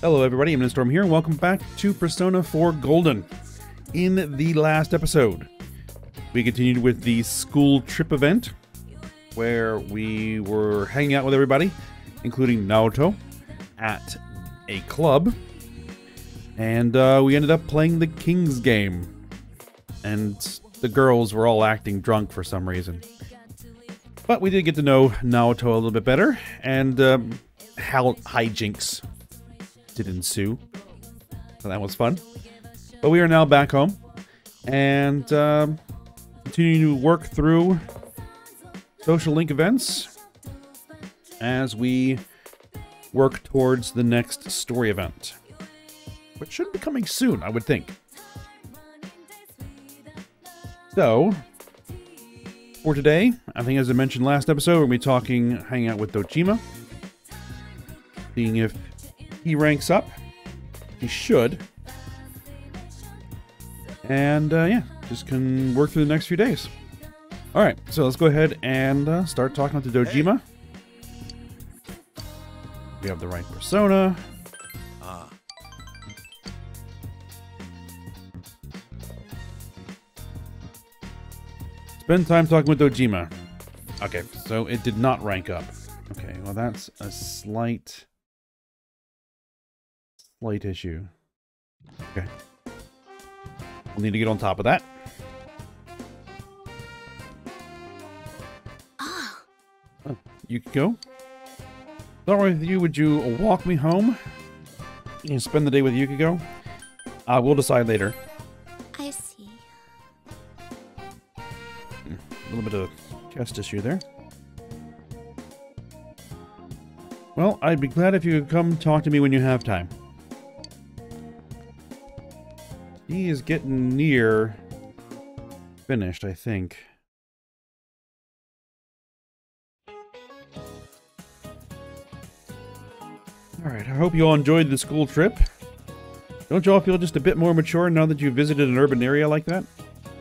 Hello everybody, I'm Storm here, and welcome back to Persona 4 Golden. In the last episode, we continued with the school trip event, where we were hanging out with everybody, including Naoto, at a club, and we ended up playing the King's Game, and the girls were all acting drunk for some reason. But we did get to know Naoto a little bit better, and how hijinks did ensue. So that was fun. But we are now back home and continuing to work through social link events as we work towards the next story event, which should be coming soon, I would think. So, for today, I think as I mentioned last episode, we're going to be talking, hanging out with Dojima, seeing if he ranks up. He should. And, yeah, just can work through the next few days. Alright, so let's go ahead and start talking to Dojima. We have the right persona. Spend time talking with Dojima. Okay, so it did not rank up. Okay, well that's a slight issue. Okay. We'll need to get on top of that. Oh, Yukiko? Sorry with you, would you walk me home? You spend the day with Yukiko? We'll decide later. I see. A little bit of chest issue there. Well, I'd be glad if you could come talk to me when you have time. He is getting near finished, I think. Alright, I hope you all enjoyed the school trip. Don't you all feel just a bit more mature now that you visited an urban area like that?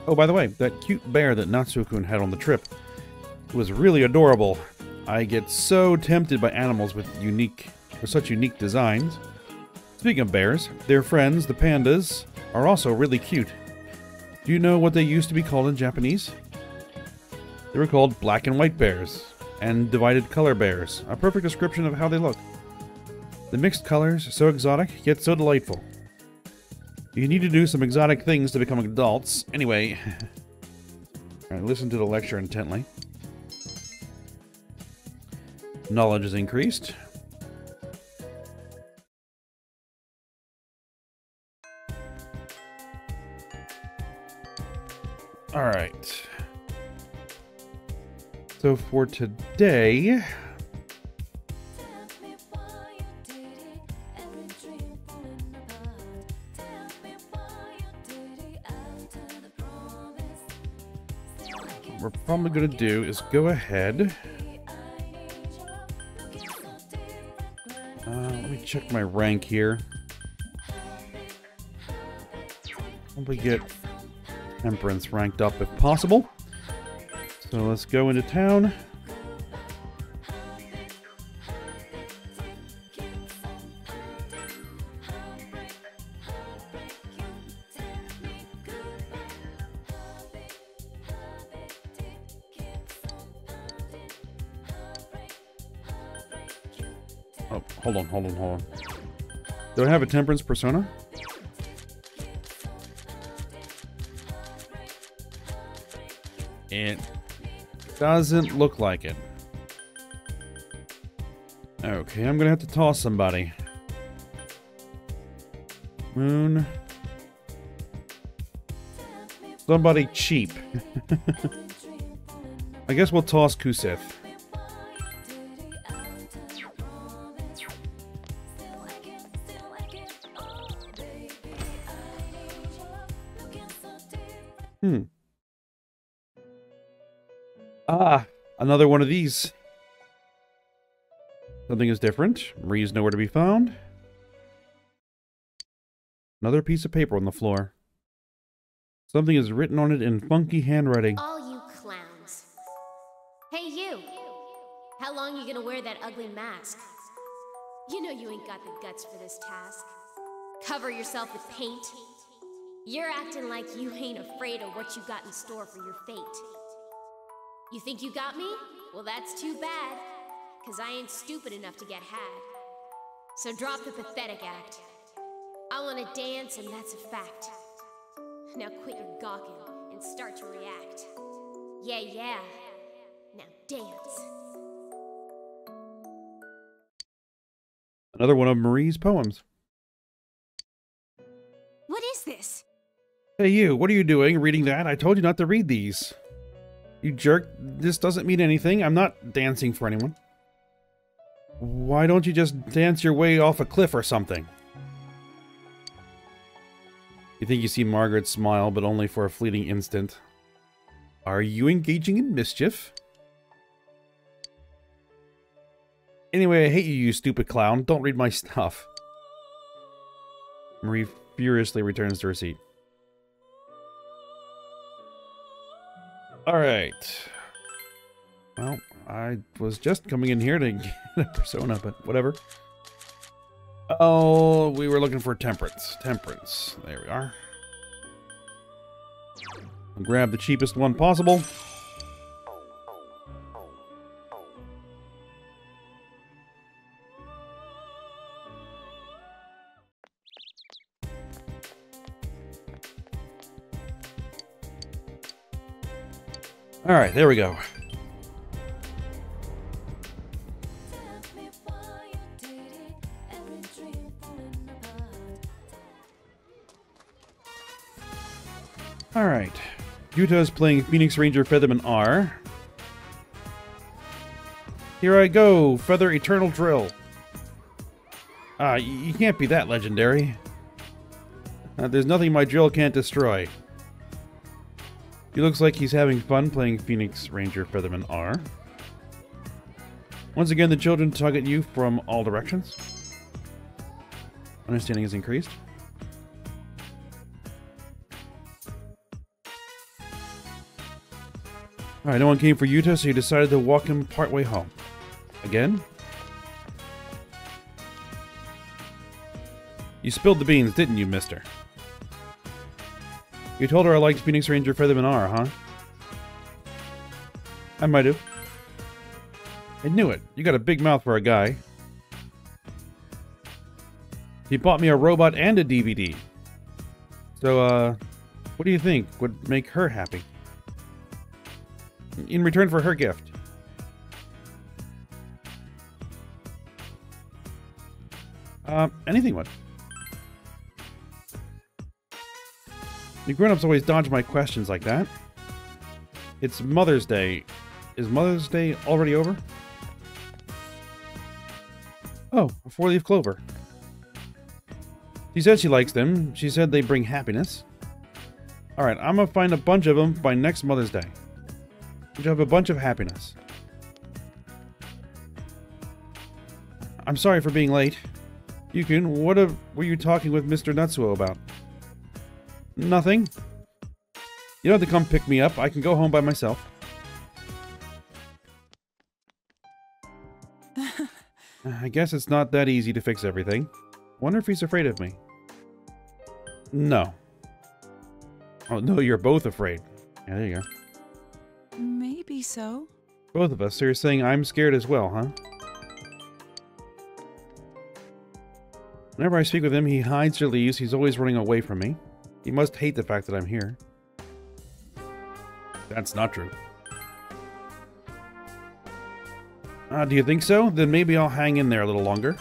Oh, by the way, that cute bear that Natsuko had on the trip was really adorable. I get so tempted by animals with such unique designs. Speaking of bears, their friends, the pandas, are also really cute. Do you know what they used to be called in Japanese? They were called black and white bears, and divided color bears, a perfect description of how they look. The mixed colors, so exotic, yet so delightful. You need to do some exotic things to become adults. Anyway, alright, listen to the lecture intently. Knowledge is increased. Alright. So for today, what we're probably going to do is go ahead. Let me check my rank here. Probably get Temperance ranked up if possible. So let's go into town. Oh, hold on. Do I have a Temperance persona? It doesn't look like it. Okay, I'm gonna have to toss somebody. Moon. Somebody cheap. I guess we'll toss Kusith. Another one of these. Something is different. Marie's nowhere to be found. Another piece of paper on the floor. Something is written on it in funky handwriting. All you clowns. Hey you! How long you gonna wear that ugly mask? You know you ain't got the guts for this task. Cover yourself with paint. You're acting like you ain't afraid of what you got in store for your fate. You think you got me? Well, that's too bad. 'Cause I ain't stupid enough to get had. So drop the pathetic act. I wanna dance, and that's a fact. Now quit your gawking and start to react. Yeah. Now dance. Another one of Marie's poems. What is this? Hey you, what are you doing reading that? I told you not to read these. You jerk, this doesn't mean anything. I'm not dancing for anyone. Why don't you just dance your way off a cliff or something? You think you see Margaret smile, but only for a fleeting instant. Are you engaging in mischief? Anyway, I hate you, you stupid clown. Don't read my stuff. Marie furiously returns to her seat. Alright. Well, I was just coming in here to get a persona, but whatever. Oh, we were looking for temperance. Temperance. There we are. I'll grab the cheapest one possible. Alright, there we go. Alright. Yuta's playing Phoenix Ranger Featherman R. Here I go, Feather Eternal Drill. Ah, you can't be that legendary. There's nothing my drill can't destroy. He looks like he's having fun playing Phoenix Ranger Featherman R. Once again, the children tug at you from all directions. Understanding is increased. Alright, no one came for Yuta, so you decided to walk him partway home. Again? You spilled the beans, didn't you, mister? You told her I liked Phoenix Ranger Featherman R, huh? I might have. I knew it. You got a big mouth for a guy. He bought me a robot and a DVD. So, what do you think would make her happy? In return for her gift. Anything would. You grown-ups always dodge my questions like that. It's Mother's Day. Is Mother's Day already over? Oh, a four-leaf clover. She said she likes them. She said they bring happiness. Alright, I'm gonna find a bunch of them by next Mother's Day. You have a bunch of happiness. I'm sorry for being late. Yukun, what were you talking with Mr. Natsuo about? Nothing. You don't have to come pick me up. I can go home by myself. I guess it's not that easy to fix everything. Wonder if he's afraid of me. No. Oh, no, you're both afraid. Yeah, there you go. Maybe so. Both of us. So you're saying I'm scared as well, huh? Whenever I speak with him, he hides or leaves. He's always running away from me. He must hate the fact that I'm here. That's not true. Do you think so? Then maybe I'll hang in there a little longer.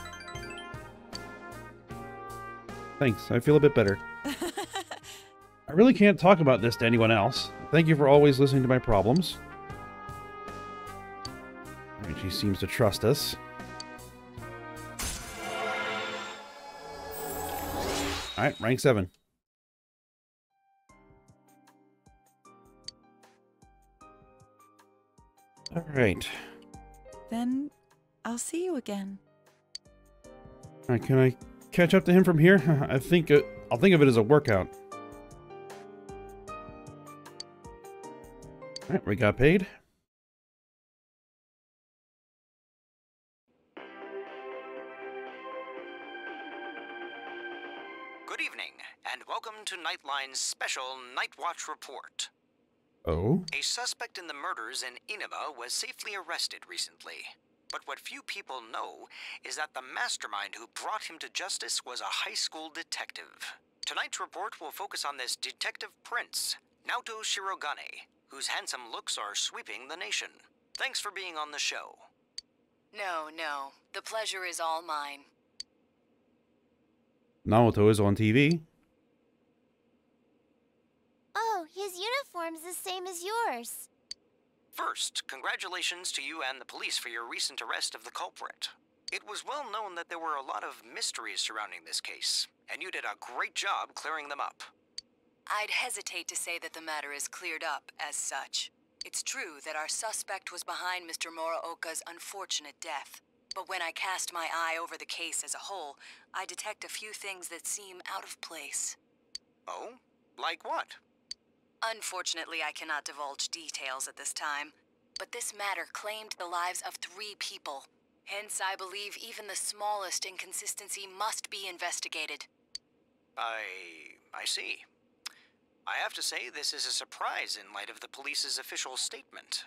Thanks, I feel a bit better. I really can't talk about this to anyone else. Thank you for always listening to my problems. Alright, she seems to trust us. Alright, rank 7. Alright. Then I'll see you again. Alright, can I catch up to him from here? I'll think of it as a workout. Alright, we got paid. Good evening, and welcome to Nightline's special Night Watch report. Oh? A suspect in the murders in Inaba was safely arrested recently. But what few people know is that the mastermind who brought him to justice was a high school detective. Tonight's report will focus on this detective prince, Naoto Shirogane, whose handsome looks are sweeping the nation. Thanks for being on the show. No. The pleasure is all mine. Naoto is on TV. Oh, his uniform's the same as yours. First, congratulations to you and the police for your recent arrest of the culprit. It was well known that there were a lot of mysteries surrounding this case, and you did a great job clearing them up. I'd hesitate to say that the matter is cleared up as such. It's true that our suspect was behind Mr. Muraoka's unfortunate death. But when I cast my eye over the case as a whole, I detect a few things that seem out of place. Oh? Like what? Unfortunately, I cannot divulge details at this time. But this matter claimed the lives of 3 people. Hence, I believe even the smallest inconsistency must be investigated. I see. I have to say this is a surprise in light of the police's official statement.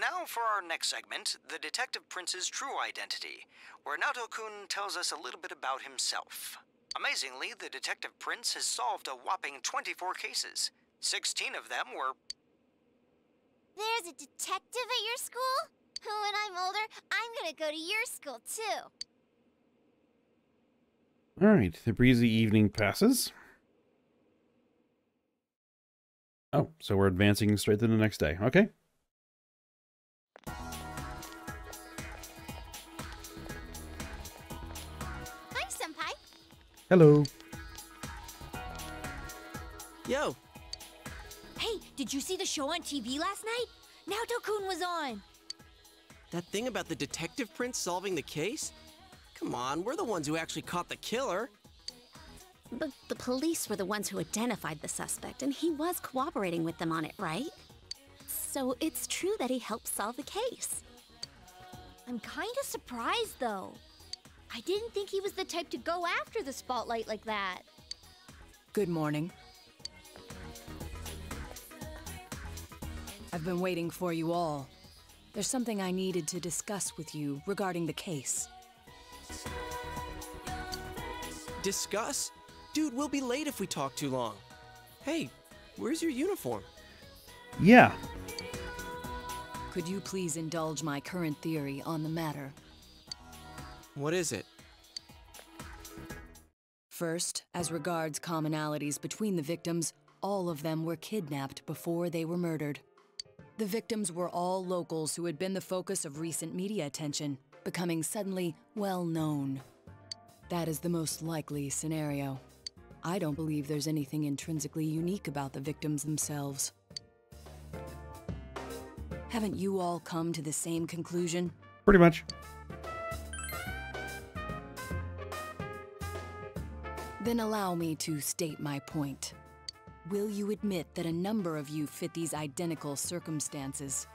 Now for our next segment, the Detective Prince's true identity, where Naoto-kun tells us a little bit about himself. Amazingly, the Detective Prince has solved a whopping 24 cases. 16 of them were... There's a detective at your school? When I'm older, I'm gonna go to your school too. Alright, the breezy evening passes. Oh, so we're advancing straight to the next day. Okay. Hi, Senpai. Hello. Yo, Hey, did you see the show on TV last night? Naoto-kun was on. that thing about the detective prince solving the case? Come on, we're the ones who actually caught the killer. But the police were the ones who identified the suspect, and he was cooperating with them on it, right? So it's true that he helped solve the case. I'm kinda surprised, though. I didn't think he was the type to go after the spotlight like that. Good morning. I've been waiting for you all. There's something I needed to discuss with you regarding the case. Discuss? Dude, we'll be late if we talk too long. Hey, where's your uniform? Yeah. Could you please indulge my current theory on the matter? What is it? First, as regards commonalities between the victims, all of them were kidnapped before they were murdered. The victims were all locals who had been the focus of recent media attention, becoming suddenly well known. That is the most likely scenario. I don't believe there's anything intrinsically unique about the victims themselves. Haven't you all come to the same conclusion? Pretty much. Then allow me to state my point. Will you admit that a number of you fit these identical circumstances?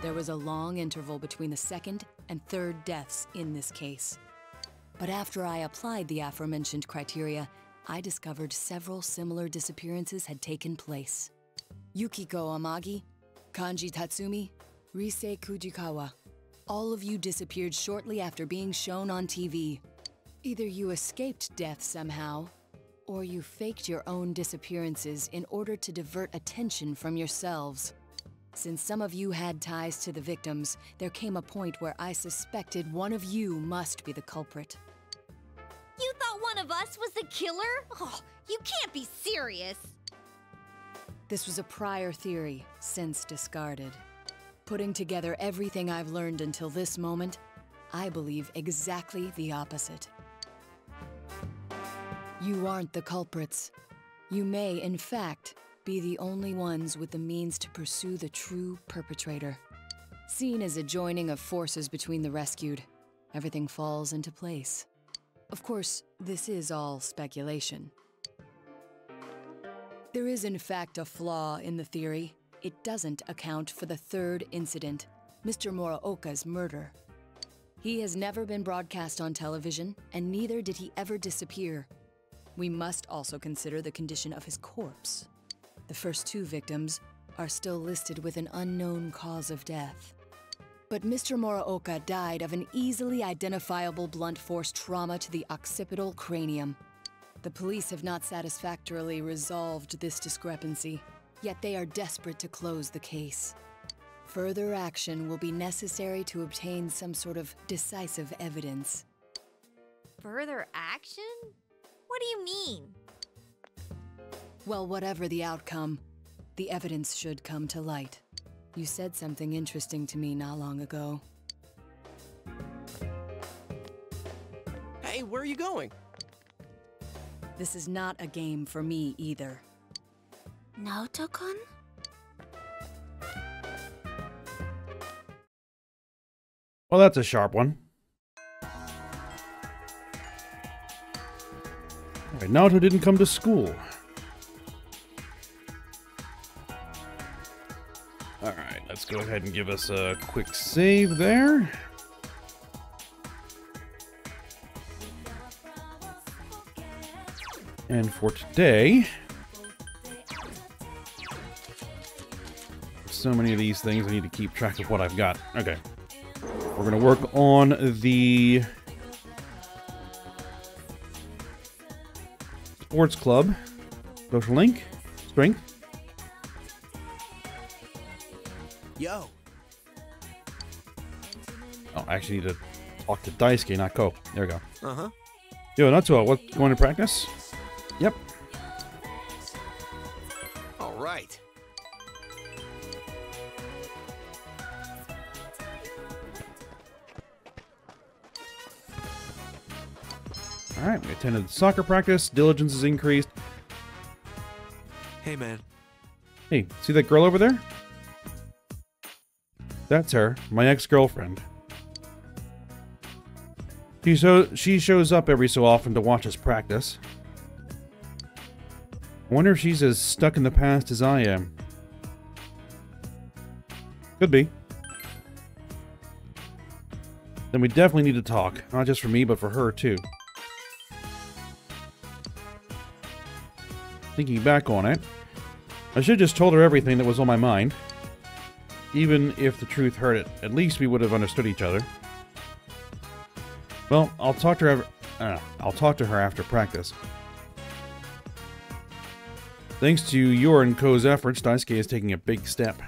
There was a long interval between the second and third deaths in this case. But after I applied the aforementioned criteria, I discovered several similar disappearances had taken place. Yukiko Amagi, Kanji Tatsumi, Rise Kujikawa. All of you disappeared shortly after being shown on TV. Either you escaped death somehow, or you faked your own disappearances in order to divert attention from yourselves. Since some of you had ties to the victims, there came a point where I suspected one of you must be the culprit. You thought one of us was the killer? Oh, you can't be serious. This was a prior theory, since discarded. Putting together everything I've learned until this moment, I believe exactly the opposite. You aren't the culprits. You may, in fact, be the only ones with the means to pursue the true perpetrator. Seen as a joining of forces between the rescued, everything falls into place. Of course, this is all speculation. There is in fact a flaw in the theory. It doesn't account for the third incident, Mr. Muraoka's murder. He has never been broadcast on television, and neither did he ever disappear. We must also consider the condition of his corpse. The first 2 victims are still listed with an unknown cause of death. But Mr. Muraoka died of an easily identifiable blunt force trauma to the occipital cranium. The police have not satisfactorily resolved this discrepancy, yet they are desperate to close the case. Further action will be necessary to obtain some sort of decisive evidence. Further action? What do you mean? Well, whatever the outcome, the evidence should come to light. You said something interesting to me not long ago. Hey, where are you going? This is not a game for me either. Naoto-kun? Well, that's a sharp one. Alright, Naoto didn't come to school. Alright, let's go ahead and give us a quick save there. And for today, so many of these things, I need to keep track of what I've got. Okay. We're going to work on the sports club, social link, strength. Yo. Oh, I actually need to talk to Daisuke, not Ko. There we go. Uh-huh. Yo, Natsuo, what, going to practice? Yep. All right. Alright, we attended the soccer practice. Diligence is increased. Hey, man. Hey, see that girl over there? That's her, my ex-girlfriend. She shows up every so often to watch us practice. I wonder if she's as stuck in the past as I am. Could be. Then we definitely need to talk. Not just for me, but for her, too. Thinking back on it, I should have just told her everything that was on my mind. Even if the truth hurt it, at least we would have understood each other. Well, I'll talk to her after practice. Thanks to your and Ko's efforts, Daisuke is taking a big step.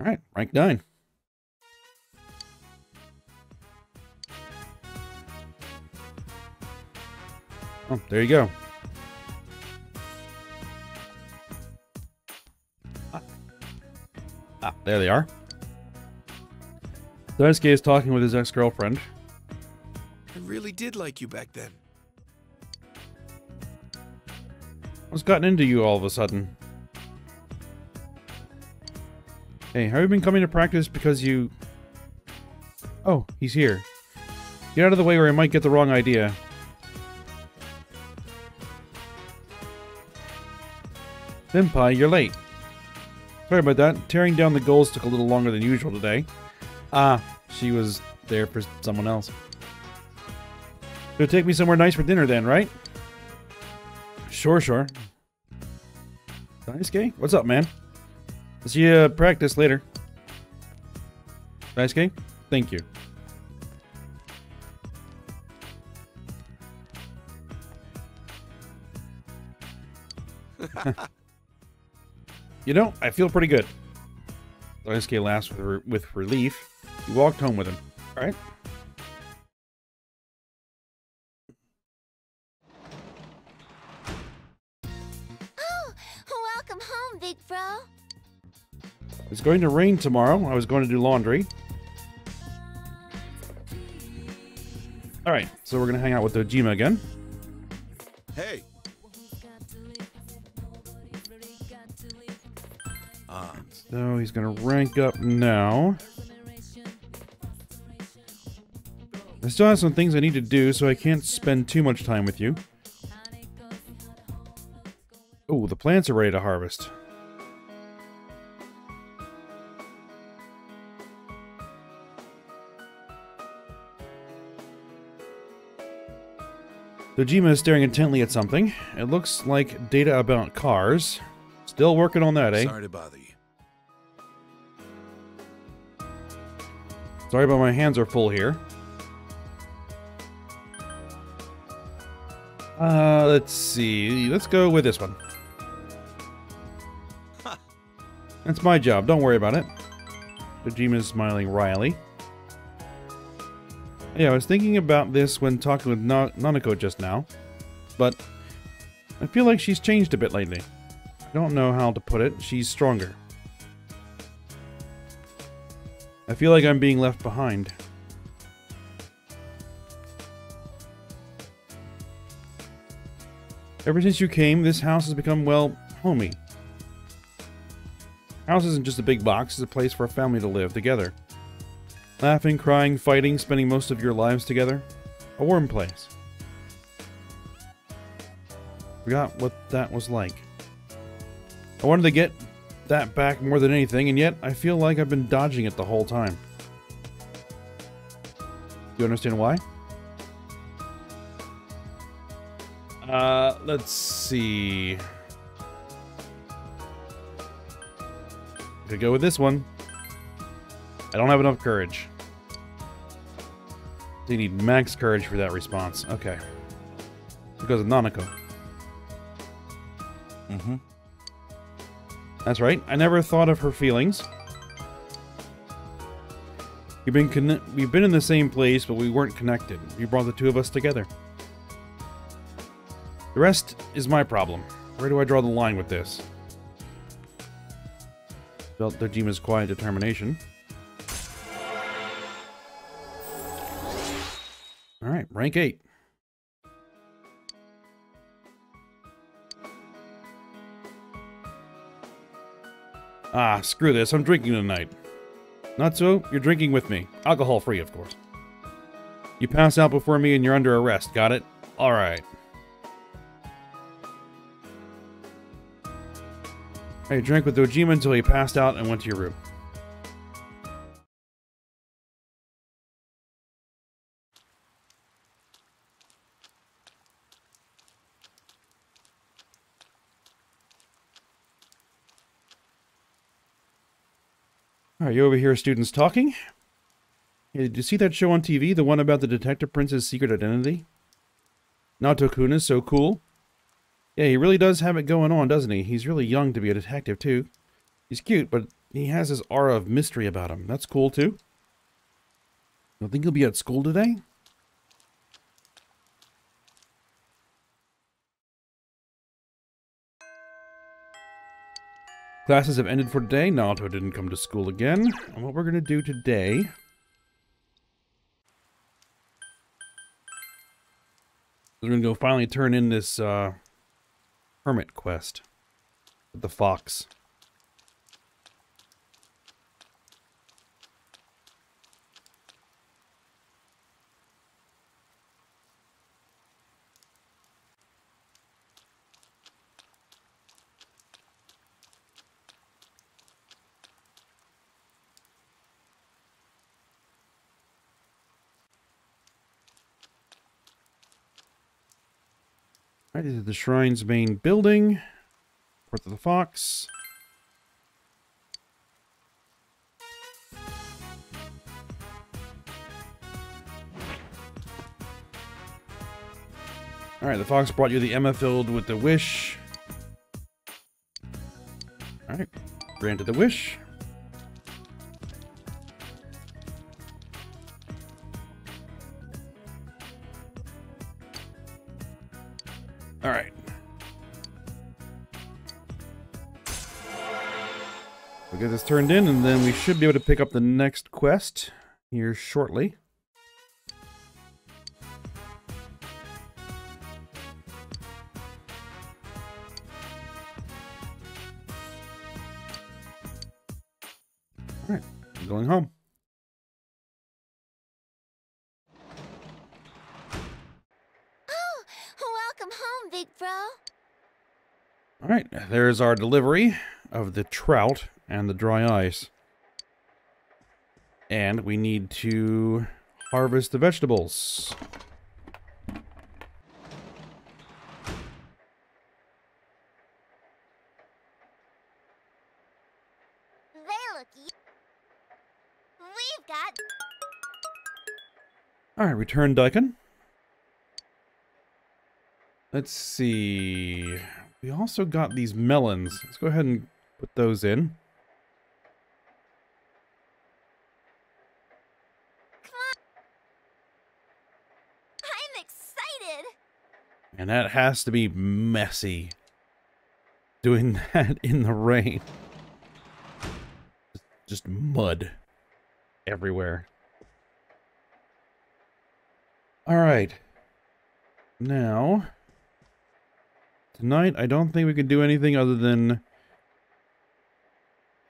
Alright, rank 9. Oh, there you go. Ah, there they are. Daisuke is talking with his ex-girlfriend. I really did like you back then. What's gotten into you all of a sudden? Hey, have you been coming to practice because you... Oh, he's here. Get out of the way or I might get the wrong idea. Senpai, you're late. Sorry about that. Tearing down the goals took a little longer than usual today. Ah, she was there for someone else. You'll take me somewhere nice for dinner then, right? Sure. Daisuke? What's up, man? I'll see you practice later. Daisuke? Thank you. You know, I feel pretty good. Daisuke laughs with relief. He walked home with him. Alright. Oh, welcome home, big bro. It's going to rain tomorrow. I was going to do laundry. Alright, so we're going to hang out with Dojima again. Hey. So he's going to rank up now. I still have some things I need to do, so I can't spend too much time with you. Oh, the plants are ready to harvest. Dojima is staring intently at something. It looks like data about cars. Still working on that, eh? Sorry to bother you. Sorry, but my hands are full here. Let's see. Let's go with this one. That's my job. Don't worry about it. Dojima's smiling wryly. Yeah, I was thinking about this when talking with Nanako just now, but I feel like she's changed a bit lately. I don't know how to put it. She's stronger. I feel like I'm being left behind. Ever since you came, this house has become, well, homey. House isn't just a big box, it's a place for a family to live together. Laughing, crying, fighting, spending most of your lives together. A warm place. Forgot what that was like. I wanted to get that back more than anything, and yet I feel like I've been dodging it the whole time. Do you understand why? Let's see. Could go with this one. I don't have enough courage. So you need max courage for that response. Okay. Because of Nanako. Mm-hmm. That's right. I never thought of her feelings. We've been in the same place, but we weren't connected. You brought the two of us together. The rest is my problem. Where do I draw the line with this? Felt Dojima's quiet determination. Alright, rank 8. Ah, screw this. I'm drinking tonight. Not so? You're drinking with me. Alcohol-free, of course. You pass out before me and you're under arrest. Got it? Alright. I drank with Dojima until he passed out and went to your room. Are you over here, students talking? Hey, did you see that show on TV? The one about the Detective Prince's secret identity? Naoto-kun is so cool. Yeah, he really does have it going on, doesn't he? He's really young to be a detective, too. He's cute, but he has this aura of mystery about him. That's cool, too. Don't think he'll be at school today? Classes have ended for today. Naoto didn't come to school again. And what we're going to do today... we're going to go finally turn in this, hermit quest with the fox. Alright, this is the shrine's main building. Port of the Fox. Alright, the Fox brought you the Emma filled with the wish. Alright, granted the wish. Alright. We'll get this turned in, and then we should be able to pick up the next quest here shortly. Alright, I'm going home. Welcome home, big bro. Alright, there's our delivery of the trout and the dry ice. And we need to harvest the vegetables. got. Alright, return Daikon. Let's see. We also got these melons. Let's go ahead and put those in. I'm excited. And that has to be messy. Doing that in the rain. Just mud everywhere. Alright. Now, tonight I don't think we can do anything other than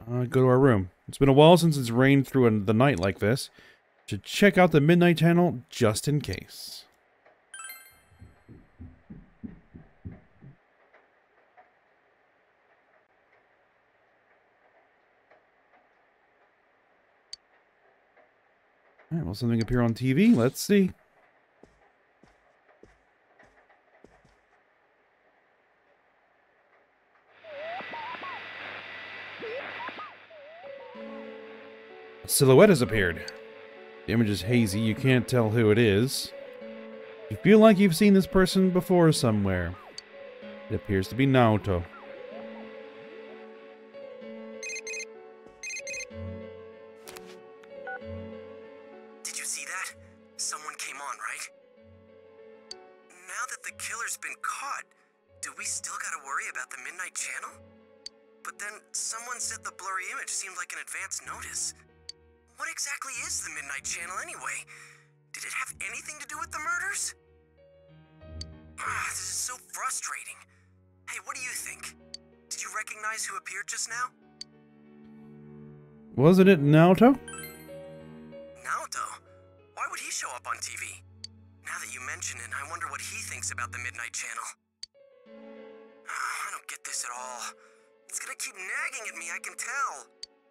go to our room. It's been a while since it's rained through the night like this. Should check out the Midnight Channel just in case. Alright, will something appear on TV? Let's see. A silhouette has appeared. The image is hazy, you can't tell who it is. You feel like you've seen this person before somewhere. It appears to be Naoto. Did you see that? Someone came on, right? Now that the killer's been caught, do we still gotta worry about the Midnight Channel? But then someone said the blurry image seemed like an advance notice. What exactly is the Midnight Channel anyway? Did it have anything to do with the murders? This is so frustrating. Hey, what do you think? Did you recognize who appeared just now? Wasn't it Naoto? Naoto? Why would he show up on TV? Now that you mention it, I wonder what he thinks about the Midnight Channel. I don't get this at all. It's gonna keep nagging at me, I can tell.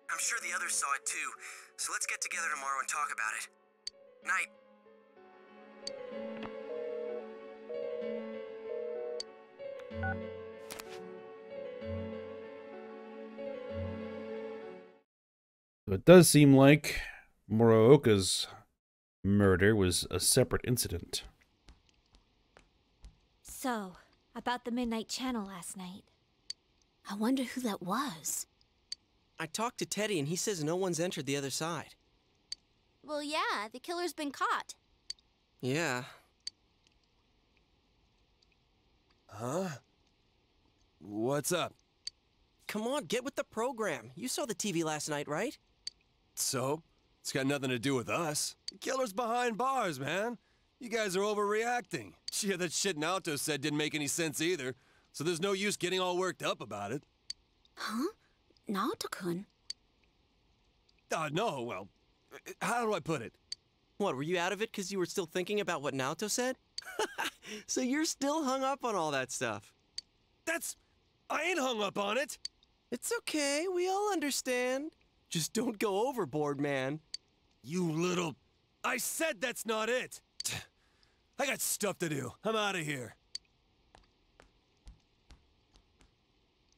I'm sure the others saw it too, so let's get together tomorrow and talk about it. Night. So it does seem like Muraoka's murder was a separate incident. So, about the Midnight Channel last night. I wonder who that was. I talked to Teddy and he says no one's entered the other side. Well, yeah, the killer's been caught. Yeah. Huh? What's up? Come on, get with the program. You saw the TV last night, right? So? It's got nothing to do with us. The killer's behind bars, man. You guys are overreacting. Yeah, that shit Naoto said didn't make any sense either, so there's no use getting all worked up about it. Huh? Naoto-kun? No, well, how do I put it? What, were you out of it because you were still thinking about what Naoto said? So you're still hung up on all that stuff. I ain't hung up on it! It's okay, we all understand. Just don't go overboard, man. You little... I said that's not it! I got stuff to do. I'm out of here.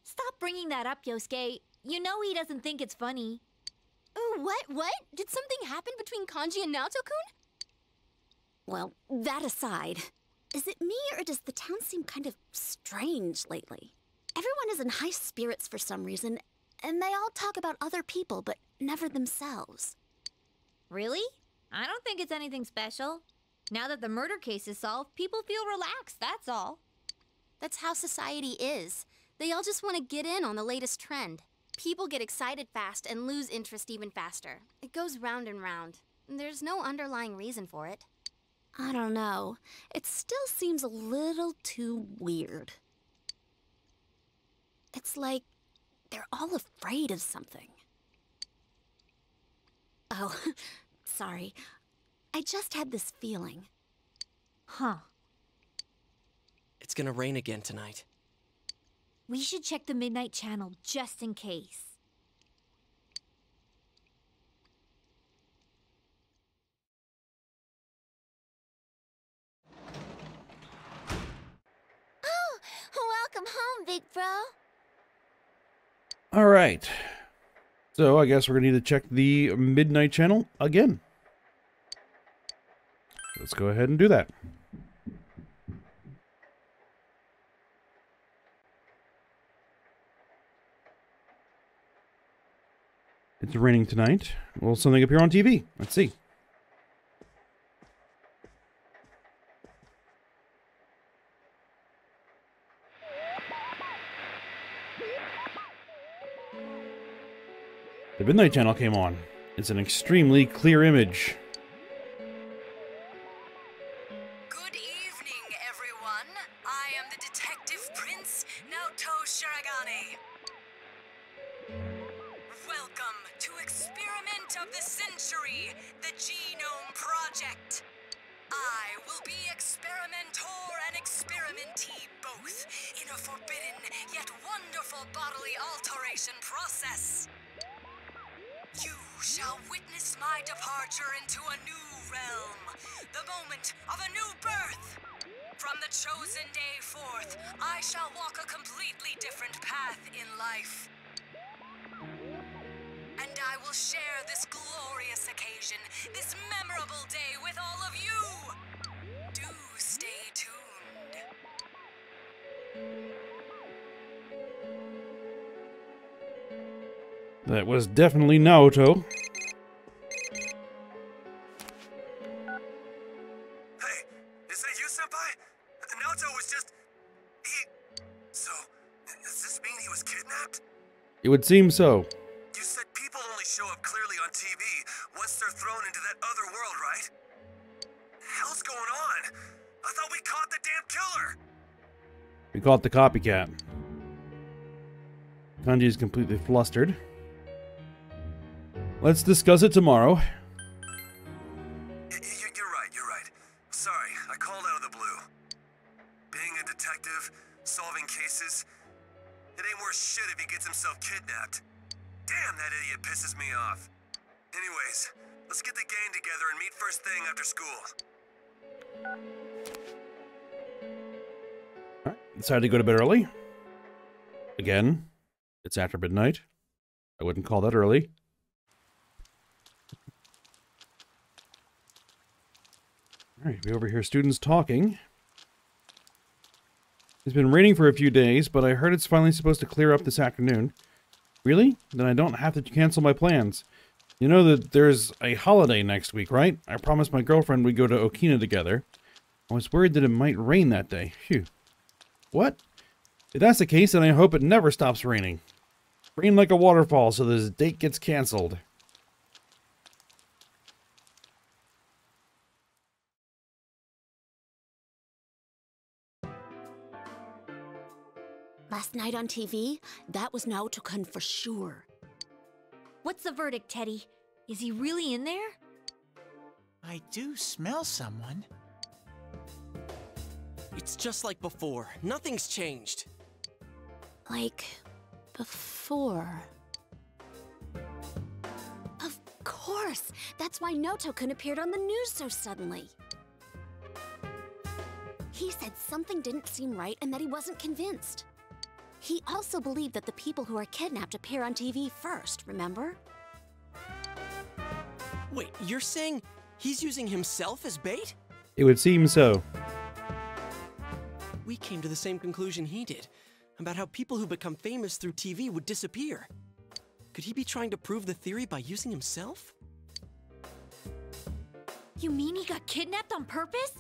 Stop bringing that up, Yosuke. You know he doesn't think it's funny. Oh, what? Did something happen between Kanji and Naoto-kun? Well, that aside, is it me or does the town seem kind of strange lately? Everyone is in high spirits for some reason, and they all talk about other people, but never themselves. Really? I don't think it's anything special. Now that the murder case is solved, people feel relaxed, that's all. That's how society is. They all just want to get in on the latest trend. People get excited fast and lose interest even faster. It goes round and round. There's no underlying reason for it. I don't know. It still seems a little too weird. It's like they're all afraid of something. Oh, sorry. I just had this feeling. Huh. It's gonna rain again tonight. We should check the Midnight Channel just in case. Oh, welcome home, big bro. Alright. So I guess we're gonna need to check the Midnight Channel again. Let's go ahead and do that. It's raining tonight. Will something appear on TV? Let's see. The Midnight Channel came on. It's an extremely clear image. Good evening, everyone. I am the Detective Prince, Naoto Shiragane. Welcome to Experiment of the Century, the Genome Project. I will be experimenter and experimentee both in a forbidden yet wonderful bodily alteration process. You shall witness my departure into a new realm, the moment of a new birth. From the chosen day forth, I shall walk a completely different path in life. And I will share this glorious occasion, this memorable day with all of you. Do stay tuned. That was definitely Naoto. Hey, is that you, Senpai? Naoto was just... So, does this mean he was kidnapped? It would seem so. You said people only show up clearly on TV once they're thrown into that other world, right? Hell's going on? I thought we caught the damn killer! We caught the copycat. Kanji is completely flustered. Let's discuss it tomorrow. You're right. Sorry, I called out of the blue. Being a detective, solving cases, it ain't worth shit if he gets himself kidnapped. Damn, that idiot pisses me off. Anyways, let's get the gang together and meet first thing after school. Alright, decided to go to bed early. Again, it's after midnight. I wouldn't call that early. Alright, we overhear students talking. It's been raining for a few days, but I heard it's finally supposed to clear up this afternoon. Really? Then I don't have to cancel my plans. You know that there's a holiday next week, right? I promised my girlfriend we'd go to Okina together. I was worried that it might rain that day. Phew. What? If that's the case, then I hope it never stops raining. Rain like a waterfall so this date gets canceled. Last night on TV, that was Naoto-kun for sure. What's the verdict, Teddy? Is he really in there? I do smell someone. It's just like before. Nothing's changed. Like, before. Of course! That's why Naoto-kun appeared on the news so suddenly. He said something didn't seem right and that he wasn't convinced. He also believed that the people who are kidnapped appear on TV first, remember? Wait, you're saying he's using himself as bait? It would seem so. We came to the same conclusion he did, about how people who become famous through TV would disappear. Could he be trying to prove the theory by using himself? You mean he got kidnapped on purpose?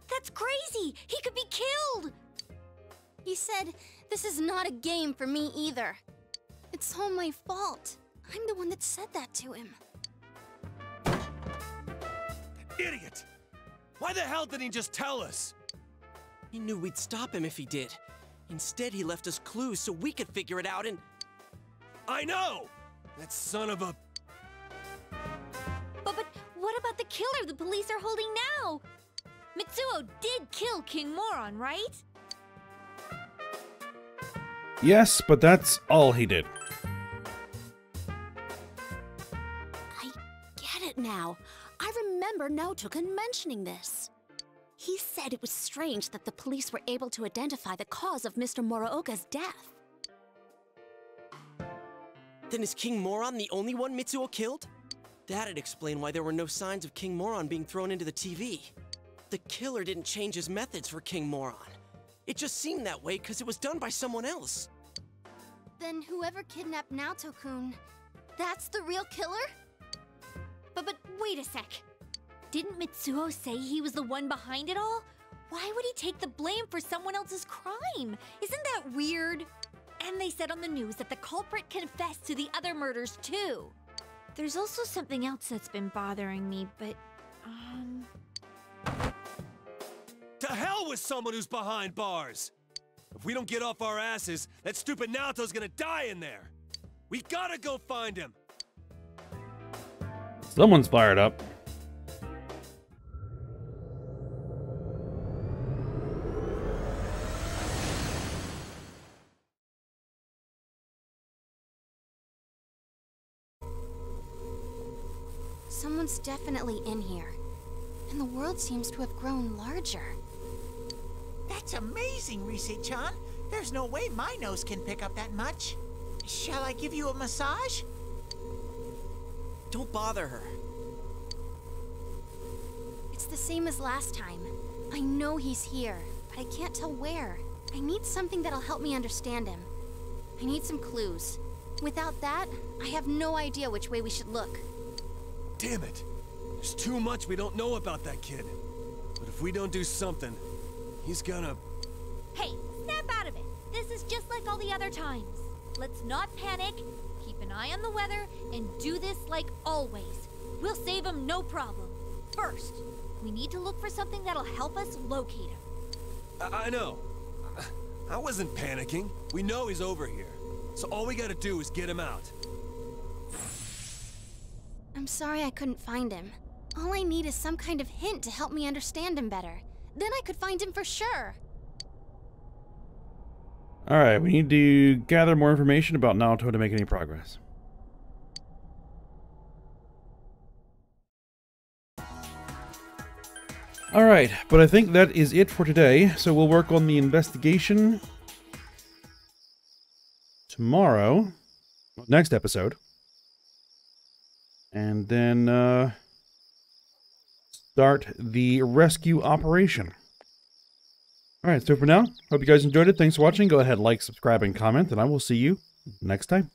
That's crazy! He could be killed! He said, "This is not a game for me either. It's all my fault. I'm the one that said that to him." Idiot! Why the hell didn't he just tell us? He knew we'd stop him if he did. Instead, he left us clues so we could figure it out and... I know! That son of a... But what about the killer the police are holding now? Mitsuo did kill King Moron, right? Yes, but that's all he did. I get it now. I remember Naoto-kun mentioning this. He said it was strange that the police were able to identify the cause of Mr. Morooka's death. Then is King Moron the only one Mitsuo killed? That'd explain why there were no signs of King Moron being thrown into the TV. The killer didn't change his methods for King Moron. It just seemed that way because it was done by someone else. Then whoever kidnapped Naoto-kun, that's the real killer? But wait a sec. Didn't Mitsuo say he was the one behind it all? Why would he take the blame for someone else's crime? Isn't that weird? And they said on the news that the culprit confessed to the other murders too. There's also something else that's been bothering me, but, To hell with someone who's behind bars! If we don't get off our asses, that stupid Naoto's gonna die in there! We gotta go find him! Someone's fired up. Someone's definitely in here. And the world seems to have grown larger. That's amazing, Rise-chan. There's no way my nose can pick up that much. Shall I give you a massage? Don't bother her. It's the same as last time. I know he's here, but I can't tell where. I need something that'll help me understand him. I need some clues. Without that, I have no idea which way we should look. Damn it! There's too much we don't know about that kid. But if we don't do something, he's gonna... hey, snap out of it. This is just like all the other times. Let's not panic, keep an eye on the weather, and do this like always. We'll save him no problem. First, we need to look for something that'll help us locate him. I know. I wasn't panicking. We know he's over here. So all we gotta do is get him out. I'm sorry I couldn't find him. All I need is some kind of hint to help me understand him better. Then I could find him for sure. Alright, we need to gather more information about Naoto to make any progress. Alright, but I think that is it for today, so we'll work on the investigation tomorrow, next episode, and then start the rescue operation. Alright, so for now, hope you guys enjoyed it. Thanks for watching. Go ahead, like, subscribe, and comment, and I will see you next time.